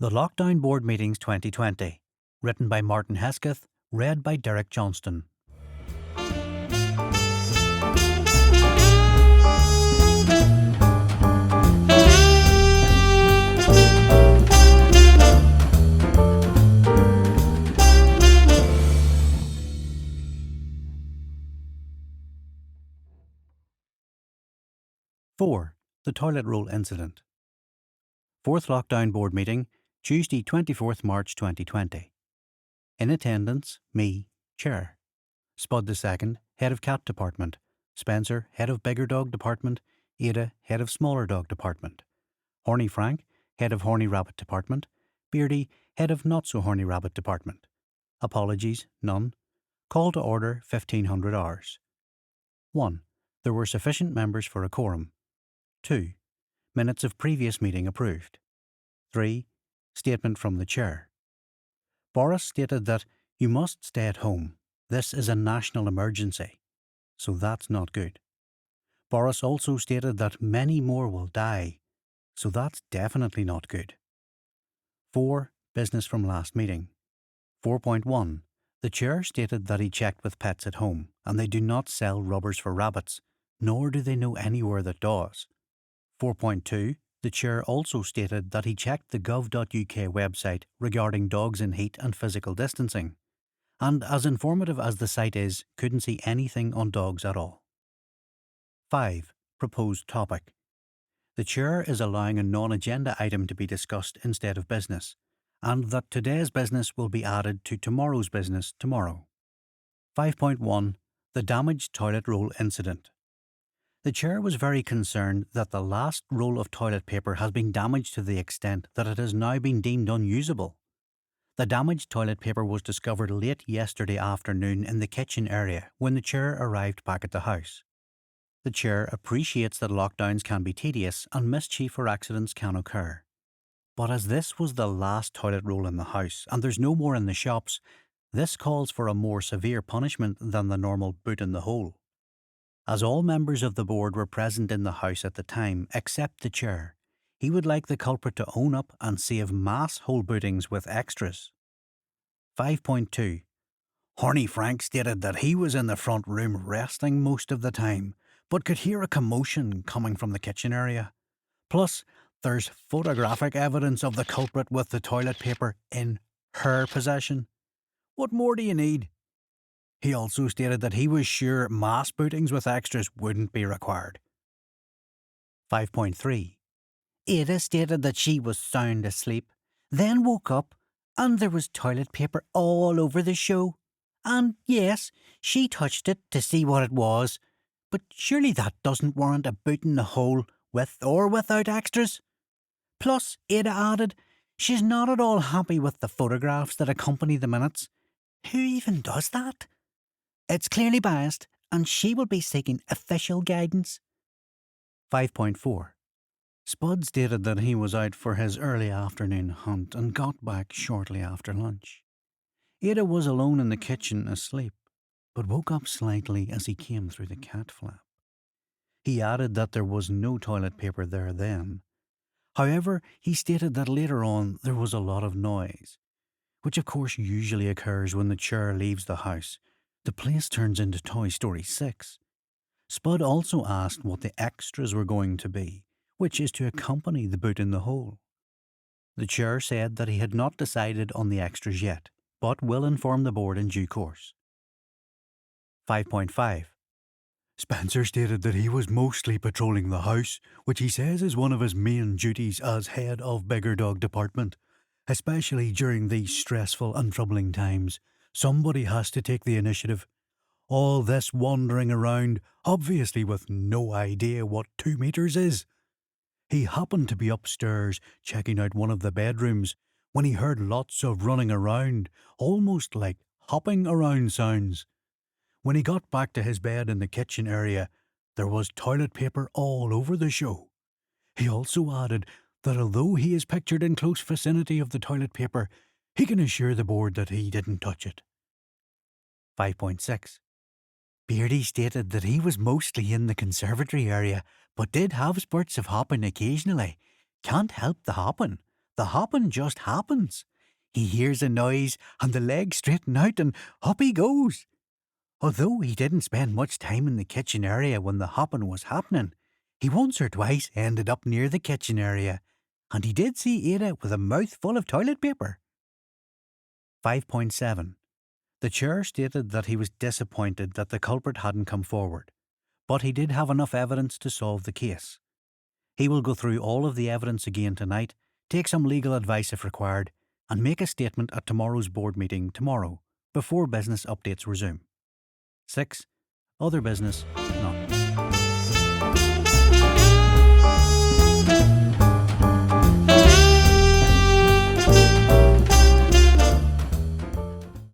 The Lockdown Board Meetings 2020. Written by Martin Hesketh. Read by Derek Johnston. Four. The Toilet Roll Incident. 4th Lockdown Board Meeting, Tuesday 24th March 2020. In attendance, me, Chair. Spud II, Head of Cat Department. Spencer, Head of Bigger Dog Department. Ada, Head of Smaller Dog Department. Horny Frank, Head of Horny Rabbit Department. Beardy, Head of Not So Horny Rabbit Department. Apologies, none. Call to order 1500 hours. 1. There were sufficient members for a quorum. 2. Minutes of previous meeting approved. 3. Statement from the Chair. Boris stated that you must stay at home. This is a national emergency. So that's not good. Boris also stated that many more will die. So that's definitely not good. 4. Business from last meeting. 4.1. The Chair stated that he checked with pets at home and they do not sell rubbers for rabbits, nor do they know anywhere that does. 4.2. The Chair also stated that he checked the gov.uk website regarding dogs in heat and physical distancing, and as informative as the site is, couldn't see anything on dogs at all. 5. Proposed topic. The Chair is allowing a non-agenda item to be discussed instead of business, and that today's business will be added to tomorrow's business tomorrow. 5.1. The damaged toilet roll incident. The Chair was very concerned that the last roll of toilet paper has been damaged to the extent that it has now been deemed unusable. The damaged toilet paper was discovered late yesterday afternoon in the kitchen area when the Chair arrived back at the house. The Chair appreciates that lockdowns can be tedious and mischief or accidents can occur. But as this was the last toilet roll in the house and there's no more in the shops, this calls for a more severe punishment than the normal boot in the hole. As all members of the board were present in the house at the time, except the Chair, he would like the culprit to own up and save mass hole bootings with extras. 5.2. Horny Frank stated that he was in the front room resting most of the time, but could hear a commotion coming from the kitchen area. Plus, there's photographic evidence of the culprit with the toilet paper in her possession. What more do you need? He also stated that he was sure mass bootings with extras wouldn't be required. 5.3. Ada stated that she was sound asleep, then woke up and there was toilet paper all over the show. And yes, she touched it to see what it was, but surely that doesn't warrant a boot in the hole with or without extras. Plus, Ada added, she's not at all happy with the photographs that accompany the minutes. Who even does that? It's clearly biased, and she will be seeking official guidance. 5.4. Spud stated that he was out for his early afternoon hunt and got back shortly after lunch. Ada was alone in the kitchen asleep, but woke up slightly as he came through the cat flap. He added that there was no toilet paper there then. However, he stated that later on there was a lot of noise, which of course usually occurs when the Chair leaves the house. The place turns into Toy Story 6. Spud also asked what the extras were going to be, which is to accompany the boot in the hole. The Chair said that he had not decided on the extras yet, but will inform the board in due course. 5.5. Spencer stated that he was mostly patrolling the house, which he says is one of his main duties as head of Bigger Dog Department, especially during these stressful and troubling times. Somebody has to take the initiative. All this wandering around, obviously with no idea what 2 meters is. He happened to be upstairs checking out one of the bedrooms when he heard lots of running around, almost like hopping around sounds. When he got back to his bed in the kitchen area, there was toilet paper all over the show. He also added that although he is pictured in close vicinity of the toilet paper, he can assure the board that he didn't touch it. 5.6. Beardy stated that he was mostly in the conservatory area, but did have spurts of hopping occasionally. Can't help the hopping. The hopping just happens. He hears a noise and the legs straighten out and up he goes. Although he didn't spend much time in the kitchen area when the hopping was happening, he once or twice ended up near the kitchen area, and he did see Ada with a mouthful of toilet paper. 5.7. The chair stated that he was disappointed that the culprit hadn't come forward, but he did have enough evidence to solve the case. He will go through all of the evidence again tonight, take some legal advice if required, and make a statement at tomorrow's board meeting tomorrow, before business updates resume. 6. Other business